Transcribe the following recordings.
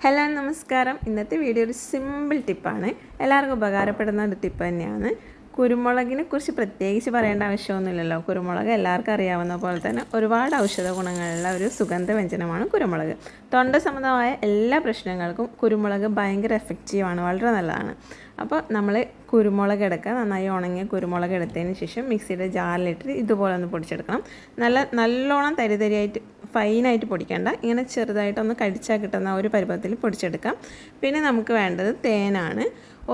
Hello നമസ്കാരം. ഇന്നത്തെ video ഒരു സിമ്പിൾ ടിപ്പാണ്. എല്ലാവർക്കും ഉപകാരപ്പെടുന്ന ഒരു ടിപ്പ് തന്നെയാണ്. കുരുമുളകിനെ കുറിച്ച് പ്രത്യേകിച്ച് പറയേണ്ട ആവശ്യമൊന്നുമില്ലല്ലോ. കുരുമുളക് എല്ലാവർക്കും അറിയാവുന്ന പോലെ തന്നെ ഒരുപാട് ഔഷധ ഗുണങ്ങളുള്ള ഒരു സുഗന്ധ വ്യഞ്ജനമാണ് കുരുമുളക്. തൊണ്ട സംബന്ധമായ എല്ലാ പ്രശ്നങ്ങൾക്കും കുരുമുളക് ഭയങ്കര എഫക്റ്റീവാണ്, വളരെ നല്ലതാണ്. അപ്പോൾ നമ്മൾ കുരുമുളക് എടുക്കുക. നന്നായി ഉണങ്ങിയ കുരുമുളക് എടുത്തതിന് ശേഷം മിക്സിയുടെ ജാറിലിട്ട് ഇതുപോലെ ഒന്ന് പൊടിച്ചെടുക്കണം. നല്ലോണം തരിതരിയായിട്ട് ഫൈനായിട്ട് പൊടിക്കേണ്ട, ഇങ്ങനെ ചെറുതായിട്ടൊന്ന് കടിച്ചാൽ കിട്ടുന്ന ഒരു പരുവത്തിൽ പൊടിച്ചെടുക്കാം. പിന്നെ നമുക്ക് വേണ്ടത് തേനാണ്.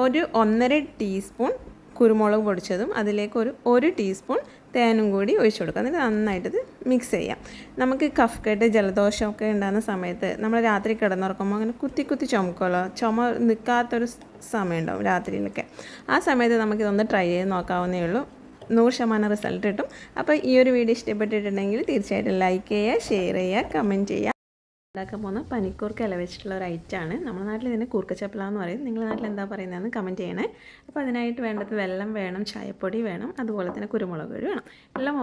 1.5 ടീസ്പൂൺ കുരുമുളക് പൊടിച്ചതും അതിലേക്ക് ഒരു ടീസ്പൂൺ തേനും കൂടി ഒഴിച്ചു കൊടുക്കുക. എന്നിട്ട് നന്നായിട്ടിത് മിക്സ് ചെയ്യാം. നമുക്ക് കഫ്കെട്ട് ജലദോഷമൊക്കെ ഉണ്ടാകുന്ന സമയത്ത് നമ്മൾ രാത്രി കിടന്നുറക്കുമ്പോൾ അങ്ങനെ കുത്തി ചുമക്കുമല്ലോ, ചുമ നിൽക്കാത്തൊരു സമയം ഉണ്ടാവും രാത്രിയിലൊക്കെ. ആ സമയത്ത് നമുക്കിതൊന്ന് ട്രൈ ചെയ്ത് നോക്കാവുന്നേ ഉള്ളൂ. 100% റിസൾട്ട് കിട്ടും. അപ്പോൾ ഈ ഒരു വീഡിയോ ഇഷ്ടപ്പെട്ടിട്ടുണ്ടെങ്കിൽ തീർച്ചയായിട്ടും ലൈക്ക് ചെയ്യുക, ഷെയർ ചെയ്യുക, കമൻറ്റ് ചെയ്യുക. ഉണ്ടാക്കാൻ പോകുന്ന പനിക്കൂർക്ക ഇല വെച്ചിട്ടുള്ള ഒരു ഐറ്റമാണ്. നമ്മുടെ നാട്ടിൽ ഇതിനെ കൂർക്കച്ചപ്പല എന്ന് പറയും. നിങ്ങളുടെ നാട്ടിൽ എന്താ പറയുന്നതെന്ന് കമൻറ്റ് ചെയ്യണേ. അപ്പോൾ അതിനായിട്ട് വേണ്ടത് വെള്ളം വേണം, ചായപ്പൊടി വേണം, അതുപോലെ തന്നെ കുരുമുളക് പൊടി വേണം. എല്ലാം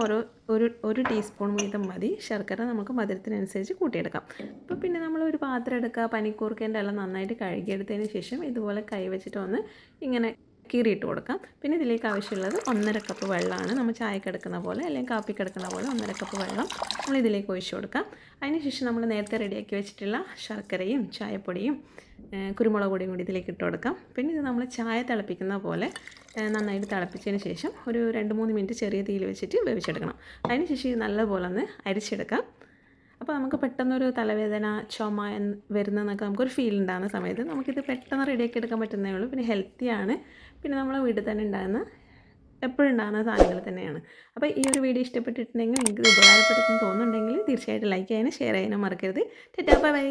ഒരു ടീസ്പൂൺ വീതം മതി. ശർക്കര നമുക്ക് മധുരത്തിനനുസരിച്ച് കൂട്ടിയെടുക്കാം. അപ്പോൾ പിന്നെ നമ്മൾ ഒരു പാത്രം എടുക്കുക. പനിക്കൂർക്കേൻ്റെ ഇല നന്നായിട്ട് കഴുകിയെടുത്തതിന് ശേഷം ഇതുപോലെ കൈ വെച്ചിട്ട് ഒന്ന് ഇങ്ങനെ കീറിയിട്ട് കൊടുക്കാം. പിന്നെ ഇതിലേക്ക് ആവശ്യമുള്ളത് 1.5 കപ്പ് വെള്ളമാണ്. നമ്മൾ ചായക്ക് എടുക്കുന്ന പോലെ അല്ലെങ്കിൽ കാപ്പിക്ക് എടുക്കുന്ന പോലെ 1.5 കപ്പ് വെള്ളം നമ്മൾ ഇതിലേക്ക് ഒഴിച്ചു കൊടുക്കാം. അതിനുശേഷം നമ്മൾ നേരത്തെ റെഡിയാക്കി വെച്ചിട്ടുള്ള ശർക്കരയും ചായപ്പൊടിയും കുരുമുളക് പൊടിയും കൂടി ഇതിലേക്ക് ഇട്ട് കൊടുക്കാം. പിന്നെ ഇത് നമ്മൾ ചായ തിളപ്പിക്കുന്ന പോലെ നന്നായിട്ട് തിളപ്പിച്ചതിന് ശേഷം ഒരു 2-3 മിനിറ്റ് ചെറിയ തീയിൽ വെച്ചിട്ട് വേവിച്ചെടുക്കണം. അതിനുശേഷം ഇത് നല്ലപോലെ ഒന്ന് അരിച്ചെടുക്കാം. അപ്പോൾ നമുക്ക് പെട്ടെന്നൊരു തലവേദന, ചുമ വരുന്നതെന്നൊക്കെ നമുക്കൊരു ഫീൽ ഉണ്ടാകുന്ന സമയത്ത് നമുക്കിത് പെട്ടെന്ന് റെഡിയാക്കി എടുക്കാൻ പറ്റുന്നേ ഉള്ളൂ. പിന്നെ ഹെൽത്തിയാണ്. പിന്നെ നമ്മളെ വീട്ടിൽ തന്നെ ഉണ്ടാകുന്ന എപ്പോഴും ഉണ്ടാകുന്ന സാധനങ്ങൾ തന്നെയാണ്. അപ്പോൾ ഈ ഒരു വീഡിയോ ഇഷ്ടപ്പെട്ടിട്ടുണ്ടെങ്കിൽ നിങ്ങൾക്ക് ഉപകാരപ്പെടുത്തുമെന്ന് തോന്നുന്നുണ്ടെങ്കിൽ തീർച്ചയായിട്ടും ലൈക്ക് ചെയ്യാനും ഷെയർ ചെയ്യാനും മറക്കരുത്. Tata, bye bye.